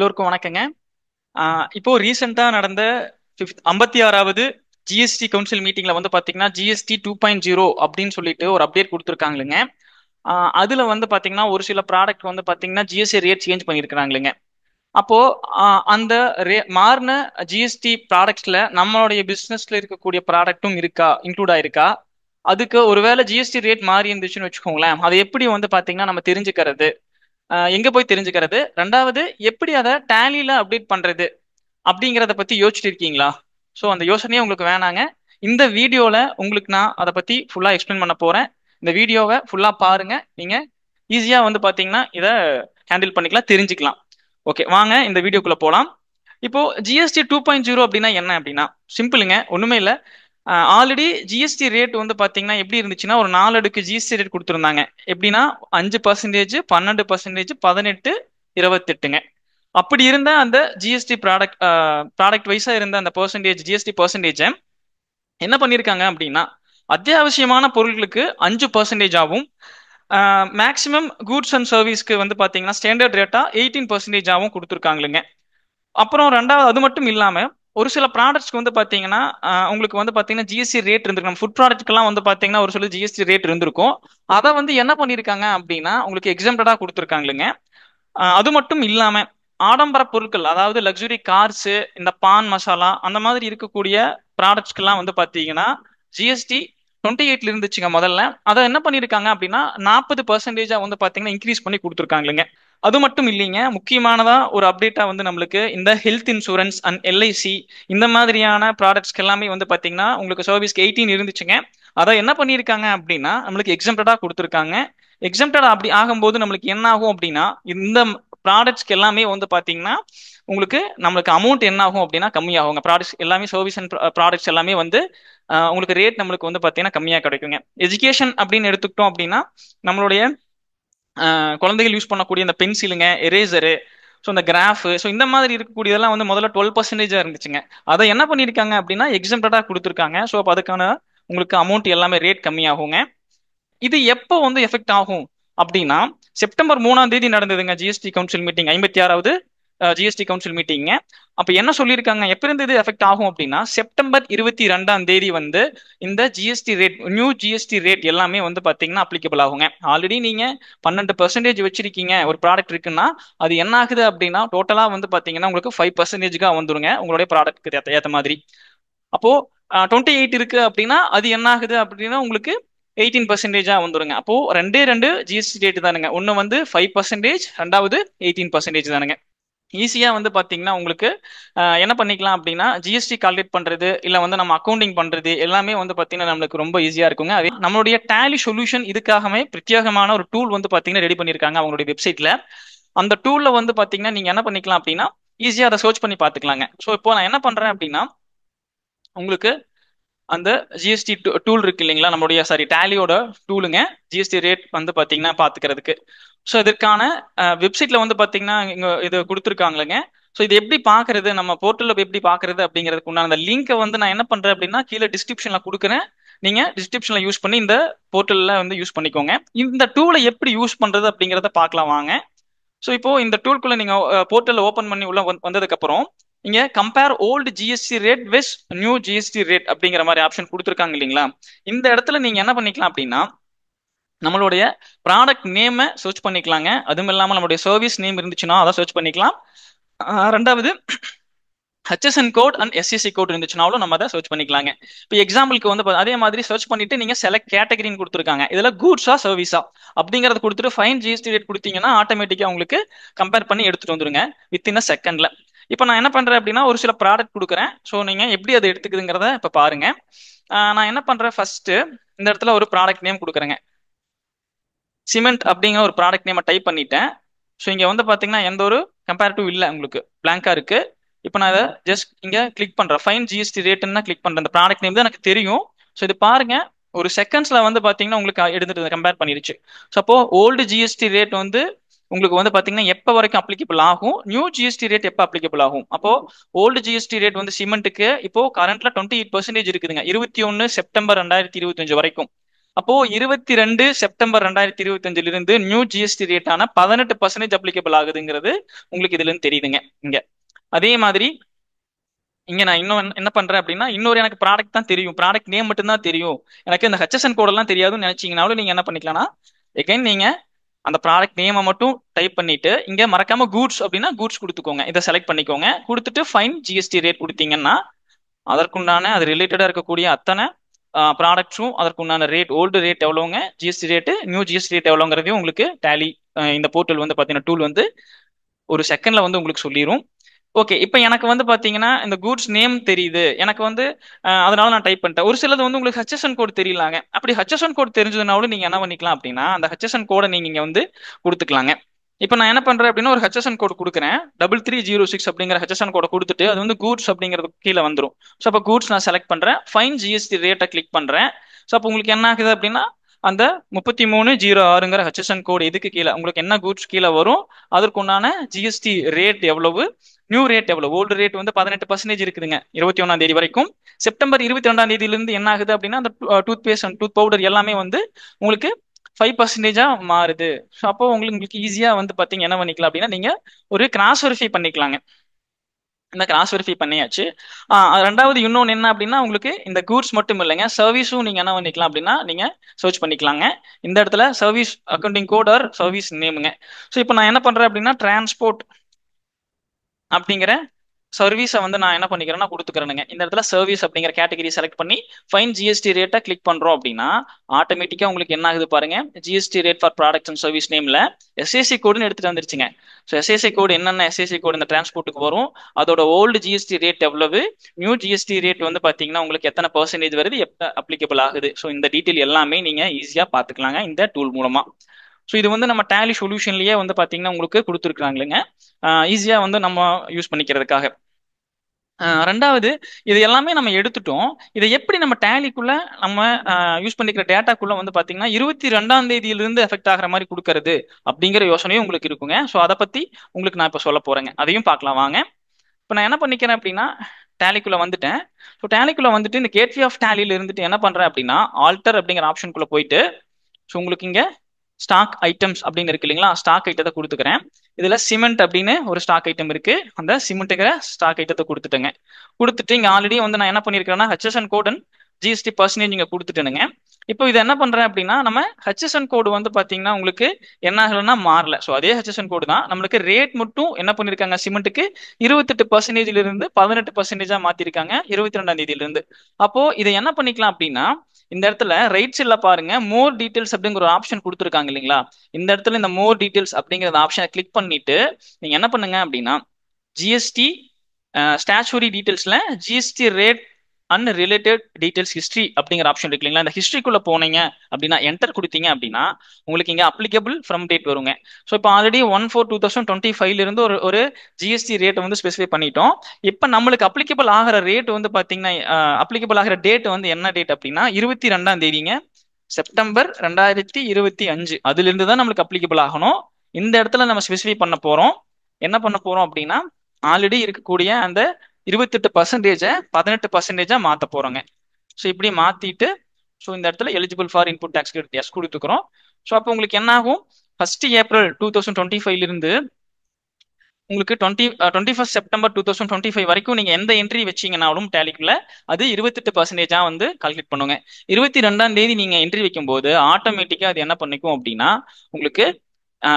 எல்லோருக்கும் வணக்கங்க. இப்போ ரீசெண்டா நடந்த 56வது ஜிஎஸ்டி கவுன்சில் மீட்டிங்ல வந்து பாத்தீங்கன்னா ஜிஎஸ்டி 2.0 அப்படின்னு சொல்லிட்டு ஒரு அப்டேட் கொடுத்துருக்காங்களுங்க. அதுல வந்து பாத்தீங்கன்னா ஒரு சில ப்ராடக்ட் வந்து பாத்தீங்கன்னா ஜிஎஸ்டி ரேட் சேஞ்ச் பண்ணியிருக்கிறாங்களுங்க. அப்போ அந்த மாறின ஜிஎஸ்டி ப்ராடக்ட்ஸ்ல நம்மளுடைய பிசினஸ்ல இருக்கக்கூடிய ப்ராடக்ட்டும் இருக்கா, இன்க்ளூட் ஆயிருக்கா? அதுக்கு ஒருவேளை ஜிஎஸ்டி ரேட் மாறி இருந்துச்சுன்னு வச்சுக்கோங்களேன், அதை எப்படி வந்து பாத்தீங்கன்னா நம்ம தெரிஞ்சுக்கிறது, எங்க போய் தெரிஞ்சுக்கிறது, ரெண்டாவது எப்படி அதை டேலியில அப்டேட் பண்றது அப்படிங்கிறத பத்தி யோசிச்சுட்டு இருக்கீங்களா? ஸோ அந்த யோசனையே உங்களுக்கு வேணாங்க. இந்த வீடியோல உங்களுக்கு நான் அதை பத்தி ஃபுல்லா எக்ஸ்பிளைன் பண்ண போறேன். இந்த வீடியோவை ஃபுல்லா பாருங்க, நீங்க ஈஸியா வந்து பாத்தீங்கன்னா இதை ஹேண்டில் பண்ணிக்கலாம், தெரிஞ்சுக்கலாம். ஓகே, வாங்க இந்த வீடியோக்குள்ள போலாம். இப்போ ஜிஎஸ்டி 2.0 அப்படின்னா என்ன அப்படின்னா சிம்பிளுங்க, ஒண்ணுமே இல்லை. ஆல்ரெடி ஜிஎஸ்டி ரேட் வந்து பாத்தீங்கன்னா எப்படி இருந்துச்சுன்னா ஒரு 4 அடுக்கு ஜிஎஸ்டி ரேட் கொடுத்துருந்தாங்க. எப்படின்னா 5%, 12%, 18, 28ங்க. அப்படி இருந்த அந்த ஜிஎஸ்டி ப்ராடக்ட் வைஸா இருந்த அந்த ஜிஎஸ்டி பர்சன்டேஜை என்ன பண்ணியிருக்காங்க அப்படின்னா அத்தியாவசியமான பொருட்களுக்கு 5% ஆகும், மேக்சிமம் கூட்ஸ் அண்ட் சர்வீஸ்க்கு வந்து பாத்தீங்கன்னா ஸ்டாண்டர்ட் ரேட்டா 18% ஆகும் கொடுத்துருக்காங்களுங்க. அப்புறம் ரெண்டாவது அது மட்டும் இல்லாம ஒரு சில ப்ராடக்ட்ஸ்க்கு வந்து பாத்தீங்கன்னா உங்களுக்கு வந்து பாத்தீங்கன்னா ஜிஎஸ்டி ரேட் இருந்திருக்கும். ஃபுட் ப்ராடக்ட்க்கெல்லாம் வந்து பாத்தீங்கன்னா ஒரு சில ஜிஎஸ்டி ரேட் இருந்திருக்கும். அதை வந்து என்ன பண்ணிருக்காங்க அப்படின்னா உங்களுக்கு எக்ஸாம்டடா கொடுத்துருக்காங்களுங்க. அது மட்டும் இல்லாம ஆடம்பர பொருட்கள், அதாவது லக்ஸுரி கார்ஸ், இந்த பான் மசாலா அந்த மாதிரி இருக்கக்கூடிய ப்ராடக்ட்ஸ்க்கெல்லாம் வந்து பாத்தீங்கன்னா ஜிஎஸ்டி 28ல இருந்துச்சுங்க முதல்ல. அதை என்ன பண்ணிருக்காங்க அப்படின்னா 40% வந்து பாத்தீங்கன்னா இன்க்ரீஸ் பண்ணி கொடுத்துருக்காங்களுங்க. அது மட்டும் இல்லைங்க, முக்கியமானதா ஒரு அப்டேட்டா வந்து நம்மளுக்கு இந்த ஹெல்த் இன்சூரன்ஸ் அண்ட் எல்ஐசி இந்த மாதிரியான ப்ராடக்ட்ஸ்க்கு எல்லாமே வந்து பாத்தீங்கன்னா உங்களுக்கு சர்வீஸ்க்கு 18 இருந்துச்சுங்க. அதை என்ன பண்ணியிருக்காங்க அப்படின்னா நம்மளுக்கு எக்ஸம்டடா கொடுத்துருக்காங்க. எக்ஸம்டட் அப்படி ஆகும்போது நம்மளுக்கு என்ன ஆகும் அப்படின்னா இந்த ப்ராடக்ட்ஸ்க்கு எல்லாமே வந்து பாத்தீங்கன்னா உங்களுக்கு நம்மளுக்கு அமௌண்ட் என்ன ஆகும் அப்படின்னா கம்மியாகுங்க. ப்ராடக்ட்ஸ் எல்லாமே சர்வீஸ் அண்ட் ப்ராடக்ட்ஸ் எல்லாமே வந்து உங்களுக்கு ரேட் நம்மளுக்கு வந்து பாத்தீங்கன்னா கம்மியா கிடைக்குங்க. எஜுகேஷன் அப்படின்னு எடுத்துக்கிட்டோம் அப்படின்னா நம்மளுடைய குழந்தைகள் யூஸ் பண்ணக்கூடிய இந்த பென்சிலுங்க, எரேசரு, ஸோ இந்த கிராஃப், ஸோ இந்த மாதிரி இருக்கக்கூடியதெல்லாம் வந்து முதல்ல 12% இருந்துச்சுங்க. அதை என்ன பண்ணியிருக்காங்க அப்படின்னா எக்ஸம்டடா கொடுத்துருக்காங்க. ஸோ அப்போ அதுக்கான உங்களுக்கு அமௌண்ட் எல்லாமே ரேட் கம்மியாகுங்க. இது எப்போ வந்து எஃபெக்ட் ஆகும் அப்படின்னா செப்டம்பர் 3ஆம் தேதி நடந்ததுங்க ஜிஎஸ்டி கவுன்சில் மீட்டிங், 56வது ஜிஎஸ்டி கவுன்சில் மீட்டிங்க. அப்ப என்ன சொல்லியிருக்காங்க, எப்ப இருந்து இது எஃபெக்ட் ஆகும் அப்படின்னா செப்டம்பர் 22ஆம் தேதி வந்து இந்த GST rate, new GST rate எல்லாமே வந்து பாத்தீங்கன்னா அப்ளிகபிள் ஆகுங்க. ஆல்ரெடி நீங்க 12% வச்சிருக்கீங்க ஒரு ப்ராடக்ட் இருக்குன்னா அது என்ன ஆகுது அப்படின்னா டோட்டலா வந்து பாத்தீங்கன்னா உங்களுக்கு 5%கா வந்துருங்க உங்களுடைய ப்ராடக்ட்க்கு ஏத்த மாதிரி. அப்போ 28 இருக்கு அப்படின்னா அது என்ன ஆகுது அப்படின்னா உங்களுக்கு 18%ஆ வந்துருங்க. அப்போ ரெண்டு ஜிஎஸ்டி ரேட் தானுங்க, ஒன்னு வந்து 5%, ரெண்டாவது 18% தானுங்க. ஈஸியா வந்து பாத்தீங்கன்னா உங்களுக்கு என்ன பண்ணிக்கலாம் அப்படின்னா ஜிஎஸ்டி கால்குலேட் பண்றது இல்ல வந்து நம்ம அக்கௌண்டிங் பண்றது எல்லாமே வந்து பாத்தீங்கன்னா நம்மளுக்கு ரொம்ப ஈஸியா இருக்குங்க. அதே நம்மளுடைய டேலி சொல்யூஷன் இதுக்காகவே பிரத்யேகமான ஒரு டூல் வந்து பாத்தீங்கன்னா ரெடி பண்ணிருக்காங்க அவங்களுடைய வெப்சைட்ல. அந்த டூல்ல வந்து பாத்தீங்கன்னா நீங்க என்ன பண்ணிக்கலாம் அப்படின்னா ஈஸியா அதை சர்ச் பண்ணி பாத்துக்கலாங்க. ஸோ இப்போ நான் என்ன பண்றேன் அப்படின்னா உங்களுக்கு அந்த ஜிஎஸ்டி டூல் இருக்கு இல்லைங்களா, நம்மளுடைய டேலியோட டூலுங்க, ஜிஎஸ்டி ரேட் வந்து பாத்தீங்கன்னா பாத்துக்கிறதுக்கு. ஸோ இதற்கான வெப்சைட்ல வந்து பாத்தீங்கன்னா இங்க இது கொடுத்துருக்காங்களேங்க. ஸோ இது எப்படி பாக்குறது, நம்ம போர்ட்டல்ல எப்படி பாக்குறது அப்படிங்கிறதுக்கு உண்டான அந்த லிங்கை வந்து நான் என்ன பண்றேன் அப்படின்னா கீழே டிஸ்கிரிப்ஷன்ல கொடுக்குறேன். நீங்க டிஸ்கிரிப்ஷன்ல யூஸ் பண்ணி இந்த போர்ட்டல்ல வந்து யூஸ் பண்ணிக்கோங்க. இந்த டூலை எப்படி யூஸ் பண்றது அப்படிங்கிறத பார்க்கலாம் வாங்க. ஸோ இப்போ இந்த டூல்குள்ள நீங்க போர்ட்டல் ஓபன் பண்ணி உள்ள வந்ததுக்கு அப்புறம் இங்க compare old GST rate with new GST rate அப்படிங்கிற மாதிரி ஆப்ஷன் கொடுத்துருக்காங்க இல்லைங்களா. இந்த இடத்துல நீங்க என்ன பண்ணிக்கலாம் அப்படின்னா நம்மளுடைய ப்ராடக்ட் நேமை சர்ச் பண்ணிக்கலாங்க. அதுவும் இல்லாமல் நம்மளுடைய சர்வீஸ் நேம் இருந்துச்சுன்னா அதை சர்ச் பண்ணிக்கலாம். ரெண்டாவது HSN code and SCC code இருந்துச்சுனாலும் நம்ம அதை சர்ச் பண்ணிக்கலாங்க. இப்போ எக்ஸாம்பிளுக்கு வந்து அதே மாதிரி சர்ச் பண்ணிட்டு நீங்க செலக்ட் கேட்டகரின்னு கொடுத்துருக்காங்க. இதுல கூட்ஸா சர்வீஸா அப்படிங்கறத கொடுத்துட்டு ஃபைன் ஜிஎஸ்டி ரேட் கொடுத்தீங்கன்னா ஆட்டோமேட்டிக்கா உங்களுக்கு கம்பேர் பண்ணி எடுத்துட்டு வந்துருங்க வித்தின் அ செகண்ட்ல. இப்போ நான் என்ன பண்றேன் அப்படின்னா ஒரு சில ப்ராடக்ட் கொடுக்குறேன். ஸோ நீங்க எப்படி அதை எடுத்துக்குதுங்கிறத இப்போ பாருங்க. நான் என்ன பண்றேன், ஃபர்ஸ்ட் இந்த இடத்துல ஒரு ப்ராடக்ட் நேம் கொடுக்குறேங்க. சிமெண்ட் அப்படிங்கிற ஒரு ப்ராடக்ட் நேமை டைப் பண்ணிட்டேன். ஸோ இங்க வந்து பாத்தீங்கன்னா எந்த ஒரு கம்பேரிட்டிவ் இல்லை, உங்களுக்கு பிளாங்கா இருக்கு. இப்போ நான் அதை ஜஸ்ட் இங்க கிளிக் பண்றேன், ஃபைன் ஜிஎஸ்டி ரேட்னா கிளிக் பண்றேன். இந்த ப்ராடக்ட் நேம் தான் எனக்கு தெரியும். ஸோ இது பாருங்க ஒரு செகண்ட்ஸ்ல வந்து பாத்தீங்கன்னா உங்களுக்கு எடுத்துட்டு கம்பேர் பண்ணிருச்சு. ஸோ அப்போ ஓல்டு ஜிஎஸ்டி ரேட் வந்து உங்களுக்கு வந்து பாத்தீங்கன்னா எப்ப வரைக்கும் அப்ளிகபிள் ஆகும், நியூ ஜிஎஸ்டி ரேட் எப்ப அப்ளிகபிள் ஆகும். அப்போ ஓல்டு ஜிஎஸ்டி ரேட் வந்து சிமெண்ட்டுக்கு இப்போ கரண்ட்ல 28% இருக்குதுங்க, 21 செப்டம்பர் 2025 வரைக்கும். அப்போ 22 செப்டம்பர் 2025 இருந்து நியூ ஜிஎஸ்டி ரேட்டான 18% அப்ளிகபிள் ஆகுதுங்கிறது உங்களுக்கு இதுல இருந்து தெரியுதுங்க இங்க. அதே மாதிரி இங்க நான் இன்னும் என்ன பண்றேன் அப்படின்னா, இன்னொரு எனக்கு ப்ராடக்ட் தான் தெரியும், ப்ராடக்ட் நேம் மட்டும் தான் தெரியும், எனக்கு இந்த ஹெச்எஸ்என் கோட் எல்லாம் தெரியாதுன்னு நினைச்சீங்கனாலும் நீங்க என்ன பண்ணிக்கலாம்னா, எகைன் நீங்க அந்த ப்ராடக்ட் நேமை மட்டும் டைப் பண்ணிட்டு இங்க மறக்காம கூட்ஸ் அப்படின்னா கூட்ஸ் கொடுத்துக்கோங்க, இதை செலக்ட் பண்ணிக்கோங்க. கொடுத்துட்டு ஃபைன் ஜிஎஸ்டி ரேட் கொடுத்தீங்கன்னா அதற்குண்டான அது ரிலேட்டடா இருக்கக்கூடிய அத்தனை ப்ராடக்ட்ஸும் அதற்குண்டான ரேட், ஓல்டு ரேட் எவ்வளோங்க, GST rate, new GST rate எவ்வளோங்கிறதையும் உங்களுக்கு டேலி இந்த போர்ட்டல் வந்து பார்த்தீங்கன்னா டூல் வந்து ஒரு செகண்ட்ல வந்து உங்களுக்கு சொல்லிடும். ஓகே, இப்போ எனக்கு வந்து பாத்தீங்கன்னா இந்த கூட்ஸ் நேம் தெரியுது எனக்கு வந்து, அதனால நான் டைப் பண்ணிட்டேன். ஒரு சிலது வந்து உங்களுக்கு ஹெச்எஸ்என் கோட் தெரியலாங்க. அப்படி ஹெச்எஸ்என் கோட் தெரிஞ்சதுனாலும் நீங்க என்ன பண்ணிக்கலாம் அப்படின்னா, அந்த ஹெச்எஸ்என் கோடை நீங்க இங்க வந்து கொடுத்துக்கலாங்க. இப்போ நான் என்ன பண்றேன் அப்படின்னா, ஒரு ஹெச்எஸ்என் கோட் கொடுக்குறேன், 3306 அப்படிங்கிற ஹெச்எஸ்என் கோடை கொடுத்துட்டு அது வந்து கூட்ஸ் அப்படிங்கிறது கீழே வந்துடும். ஸோ அப்போ கூட்ஸ் நான் செலக்ட் பண்றேன், ஃபைன் ஜிஎஸ்டி ரேட்டை கிளிக் பண்றேன். ஸோ அப்போ உங்களுக்கு என்ன ஆகுது அப்படின்னா, அந்த 3306ங்கிற ஹெச்எஸ்என் கோடு இதுக்கு கீழே உங்களுக்கு என்ன கூட்ஸ் கீழே வரும், அதற்குண்டான ஜிஎஸ்டி ரேட் எவ்வளவு, நியூ ரேட் எவ்வளவு, ஓல்டு ரேட் வந்து 18% இருக்குதுங்க 21ஆம் தேதி வரைக்கும். செப்டம்பர் 22ஆம் தேதியிலிருந்து என்ன ஆகுது அப்படின்னா, அந்த toothpaste and tooth powder எல்லாமே வந்து உங்களுக்கு 5%-ஆ மாறுது. ஸோ அப்போ உங்களுக்கு ஈஸியா வந்து பாத்தீங்க என்ன பண்ணிக்கலாம் அப்படின்னா, நீங்க ஒரு கிராஸ் வெரிஃபை பண்ணிக்கலாங்க. இந்த கிராஸ் வெரிஃபை பண்ணியாச்சு. ரெண்டாவது இன்னொன்று என்ன அப்படின்னா, உங்களுக்கு இந்த கூட்ஸ் மட்டும் இல்லைங்க, சர்வீஸும் நீங்க என்ன பண்ணிக்கலாம் அப்படின்னா நீங்க சர்ச் பண்ணிக்கலாங்க. இந்த இடத்துல service accounting code or service நேமுங்க. ஸோ இப்போ நான் என்ன பண்றேன் அப்படின்னா, டிரான்ஸ்போர்ட் அப்படிங்கிற சர்வீஸை வந்து நான் என்ன பண்ணிக்கிறேன்னா கொடுத்துக்கிறேனுங்க. இந்த இடத்துல சர்வீஸ் அப்படிங்கிற கேட்டகரி செலக்ட் பண்ணி ஃபைன் ஜிஎஸ்டி ரேட்டை கிளிக் பண்றோம் அப்படின்னா ஆட்டோமேட்டிக்கா உங்களுக்கு என்ன ஆகுது பாருங்க, GST rate for products and service நேம்ல எஸ்ஏசி கோடுன்னு எடுத்துட்டு வந்துருச்சுங்க. ஸோ எஸ்ஏசி கோடு என்னென்ன எஸ்ஏசி கோடு இந்த டிரான்ஸ்போர்ட்டுக்கு வரும், அதோட ஓல்டு ஜிஎஸ்டி ரேட் எவ்வளவு, நியூ ஜிஎஸ்டி ரேட் வந்து பாத்தீங்கன்னா உங்களுக்கு எத்தனை பர்சன்டேஜ் வருது, எப்போ அப்ளிகபிள் ஆகுது. ஸோ இந்த டீட்டெயில் எல்லாமே நீங்க ஈஸியா பாத்துக்கலாங்க இந்த டூல் மூலமா. ஸோ இது வந்து நம்ம டேலி சொல்யூஷன்லயே வந்து பாத்தீங்கன்னா உங்களுக்கு கொடுத்துருக்காங்க, ஈஸியா வந்து நம்ம யூஸ் பண்ணிக்கிறதுக்காக. ரெண்டாவது, இது எல்லாமே நம்ம எடுத்துட்டோம், இதை எப்படி நம்ம டேலிக்குள்ள நம்ம யூஸ் பண்ணிக்கிற டேட்டாக்குள்ள வந்து பாத்தீங்கன்னா 22ஆம் தேதியிலிருந்து எஃபெக்ட் ஆகிற மாதிரி கொடுக்கறது அப்படிங்கிற யோசனையும் உங்களுக்கு இருக்குங்க. ஸோ அதை பத்தி உங்களுக்கு நான் இப்போ சொல்ல போறேங்க, அதையும் பார்க்கலாம் வாங்க. இப்போ நான் என்ன பண்ணிக்கிறேன் அப்படின்னா, டேலிக்குள்ள வந்துட்டேன். ஸோ டேலிக்குள்ள வந்துட்டு இந்த கேட்வே ஆஃப் டேலியில இருந்துட்டு என்ன பண்றேன் அப்படின்னா, ஆல்டர் அப்படிங்கிற ஆப்ஷனுக்குள்ள போயிட்டு, ஸோ உங்களுக்கு இங்க ஸ்டாக் ஐட்டம்ஸ் அப்படின்னு இருக்கு இல்லைங்களா, ஸ்டாக் ஐட்டத்தை கொடுத்துக்கிறேன். இதுல சிமெண்ட் அப்படின்னு ஒரு ஸ்டாக் ஐட்டம் இருக்கு, அந்த சிமெண்ட்டுங்கிற ஸ்டாக் ஐட்டத்தை கொடுத்துட்டேங்க. கொடுத்துட்டு இங்க ஆல்ரெடி வந்து நான் என்ன பண்ணிருக்கேன்னா HSN code and GST percentage இங்க கொடுத்துட்டேனுங்க. இப்போ இது என்ன பண்றேன் அப்படின்னா, நம்ம ஹெச்எஸ்என் கோடு வந்து பாத்தீங்கன்னா உங்களுக்கு என்ன ஆகலன்னா மாறல. ஸோ அதே ஹெச்எஸ்என் கோடு தான், நம்மளுக்கு ரேட் மட்டும் என்ன பண்ணிருக்காங்க, சிமெண்ட்டுக்கு 28%-ல இருந்து 18%-ஆ மாத்திருக்காங்க 22ஆம் தேதியிலிருந்து. அப்போ இதை என்ன பண்ணிக்கலாம் அப்படின்னா, இந்த இடத்துல ரைட் சைட்ல பாருங்க மோர் டீடைல்ஸ் அப்படிங்கிற ஒரு ஆப்ஷன் கொடுத்துருக்காங்க இல்லைங்களா, இந்த இடத்துல இந்த மோர் டீடைல்ஸ் அப்படிங்கிற ஆப்ஷனை கிளிக் பண்ணிட்டு நீங்க என்ன பண்ணுங்க அப்படின்னா, ஜிஎஸ்டி ஸ்டாச்சுரி டீடைல்ஸ்ல GST rate and related details history அப்படிங்கிற ஆப்ஷன் இருக்கு இல்லைங்களா, இந்த ஹிஸ்ட்ரிக்குள்ள போனீங்க அப்படின்னா என்டர் கொடுத்தீங்க அப்படின்னா உங்களுக்கு இங்க அப்ளிகபிள் ஃப்ரம் டேட் வருங்க. ஸோ இப்போ ஆல்ரெடி 1/4/2025 இருந்து ஒரு ஜிஎஸ்டி ரேட்டை வந்து ஸ்பெசிஃபை பண்ணிட்டோம். இப்போ நம்மளுக்கு அப்ளிகபிள் ஆகிற ரேட் வந்து பாத்தீங்கன்னா, அப்ளிகபிள் ஆகிற டேட் வந்து என்ன டேட் அப்படின்னா 22ஆம் தேதிங்க செப்டம்பர் 2025, அதுல இருந்து தான் நம்மளுக்கு அப்ளிகபிள் ஆகணும். இந்த இடத்துல நம்ம ஸ்பெசிஃபை பண்ண போறோம், என்ன பண்ண போறோம் அப்படின்னா, ஆல்ரெடி இருக்கக்கூடிய அந்த 28% 18%-ஆ மாத்த போறோங்க. ஸோ இப்படி மாத்திட்டு, ஸோ இந்த இடத்துல eligible for input tax credit yes கொடுத்துக்கிறோம். ஸோ அப்போ உங்களுக்கு என்ன ஆகும், 1 ஏப்ரல் 2025 இருந்து உங்களுக்கு 21 செப்டம்பர் 2025 வரைக்கும் நீங்க எந்த என்ட்ரி வச்சீங்கன்னாலும் டேலிக்குள்ள அது 28%-ஆ வந்து கால்குலேட் பண்ணுங்க. 22ஆம் தேதி நீங்க என்ட்ரி வைக்கும் போது ஆட்டோமேட்டிக்கா அது என்ன பண்ணிக்கும் அப்படின்னா, உங்களுக்கு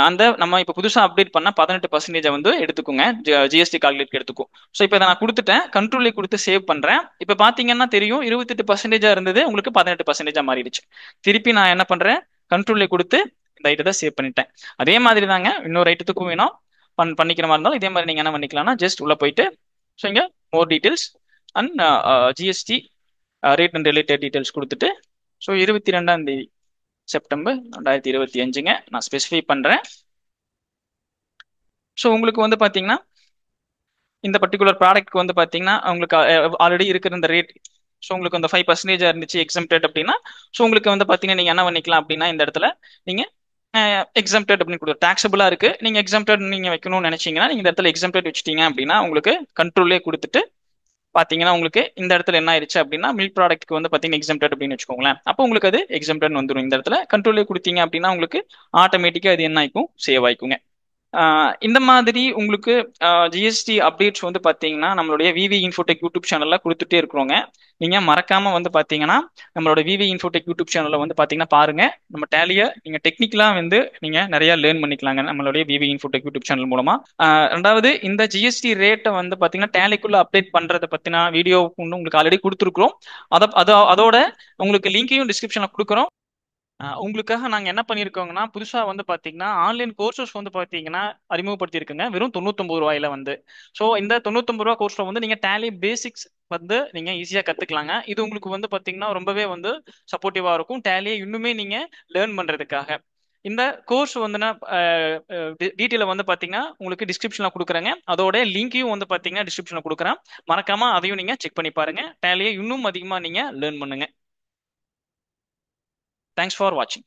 அந்த நம்ம இப்போ புதுசா அப்டேட் பண்ண 18% வந்து எடுத்துக்கோங்க, ஜிஎஸ்டி கால்குலேட் எடுத்துக்கும். ஸோ இப்போ இதை நான் கொடுத்துட்டேன், கண்ட்ரோலை கொடுத்து சேவ் பண்றேன். இப்போ பாத்தீங்கன்னா தெரியும் 28%-ஆ இருந்தது உங்களுக்கு 18%-ஆ மாறிடுச்சு. திருப்பி நான் என்ன பண்றேன், கண்ட்ரோலை கொடுத்து இந்த ஐட்டத்தை சேவ் பண்ணிட்டேன். அதே மாதிரி தாங்க இன்னொரு ஐட்டத்துக்கும் வேணும் பண்ணிக்கிற மாதிரி இருந்தாலும் இதே மாதிரி நீங்க என்ன பண்ணிக்கலாம்னா, ஜஸ்ட் உள்ள போயிட்டு ஸோ இங்க மோர் details and GST rate and related details கொடுத்துட்டு, ஸோ 22ஆம் தேதி செப்டம்பர் 2025ங்க நான் ஸ்பெசிஃபை பண்றேன். ஸோ உங்களுக்கு வந்து பாத்தீங்கன்னா இந்த பர்டிகுலர் ப்ராடக்ட்க்கு வந்து பாத்தீங்கன்னா உங்களுக்கு ஆல்ரெடி இருக்கிற இந்த ரேட், ஸோ உங்களுக்கு அந்த 5% இருந்துச்சு எக்ஸம்டட் அப்படின்னா, ஸோ உங்களுக்கு வந்து பாத்தீங்கன்னா நீங்க என்ன பண்ணிக்கலாம் அப்படின்னா, இந்த இடத்துல நீங்க எக்ஸம்டட் அப்படின்னு கொடுத்து டாக்ஸபிளா இருக்கு, நீங்க எக்ஸம்டட் நீங்க வைக்கணும்னு நினைச்சீங்கன்னா நீங்க இந்த இடத்துல எக்ஸம்டட் வச்சுட்டீங்க அப்படின்னா உங்களுக்கு கண்ட்ரோலே கொடுத்துட்டு பாத்தீங்கன்னா உங்களுக்கு இந்த இடத்துல என்ன ஆயிருச்சு அப்படின்னா மில்க் ப்ராடக்ட்க்கு வந்து பாத்தீங்கன்னா எக்ஸம்டட் அப்படின்னு வச்சுக்கோங்களேன். அப்போ உங்களுக்கு அது எக்ஸம்டன் வந்துடும். இந்த இடத்துல கண்ட்ரோலே கொடுத்தீங்க அப்படின்னா உங்களுக்கு ஆட்டோமேட்டிக்கா அது என்ன ஆயிக்கும், சேவ் ஆயிக்குங்க. இந்த மாதிரி உங்களுக்கு ஜிஎஸ்டி அப்டேட்ஸ் வந்து பாத்தீங்கன்னா நம்மளுடைய விவி இன்ஃபோடெக் யூடியூப் சேனல்ல கொடுத்துட்டே இருக்கிறோங்க. நீங்க மறக்காம வந்து பாத்தீங்கன்னா நம்மளோட விவி இன்ஃபோடெக் யூடியூப் சேனல்ல வந்து பாத்தீங்கன்னா பாருங்க. நம்ம டேலிய நீங்க டெக்னிக்கலா வந்து நீங்க நிறைய லேர்ன் பண்ணிக்கலாங்க நம்மளுடைய விவி இன்ஃபோடெக் யூடியூப் சேனல் மூலமா. ரெண்டாவது இந்த ஜிஎஸ்டி ரேட்டை வந்து பாத்தீங்கன்னா டேலிக்குள்ள அப்டேட் பண்றதை பத்தின வீடியோ உங்களுக்கு ஆல்ரெடி கொடுத்துருக்குறோம். அதோட உங்களுக்கு லிங்கையும் டிஸ்கிரிப்ஷன்ல கொடுக்குறோம். உங்களுக்காக நாங்க என்ன பண்ணிருக்கோங்கன்னா புதுசா வந்து பாத்தீங்கன்னா ஆன்லைன் கோர்சஸ் வந்து பாத்தீங்கன்னா அறிமுகப்படுத்தியிருக்குங்க வெறும் 99 ரூபாயில வந்து. ஸோ இந்த 99 ரூபா கோர்ஸ்ல வந்து நீங்க டேலி பேசிக்ஸ் வந்து நீங்க ஈஸியா கத்துக்கலாங்க. இது உங்களுக்கு வந்து பாத்தீங்கன்னா ரொம்பவே வந்து சப்போர்ட்டிவா இருக்கும் டேலியை இன்னுமே நீங்க லேர்ன் பண்றதுக்காக. இந்த கோர்ஸ் வந்து நான் டீட்டெயில வந்து பாத்தீங்கன்னா உங்களுக்கு டிஸ்கிரிப்ஷன்ல கொடுக்குறேங்க. அதோட லிங்கையும் வந்து பாத்தீங்கன்னா டிஸ்கிரிப்ஷன்ல கொடுக்குறேன். மறக்காம அதையும் நீங்க செக் பண்ணி பாருங்க. டேலியை இன்னும் அதிகமா நீங்க லேர்ன் பண்ணுங்க. தேங்க்ஸ் ஃபார் வாட்சிங்.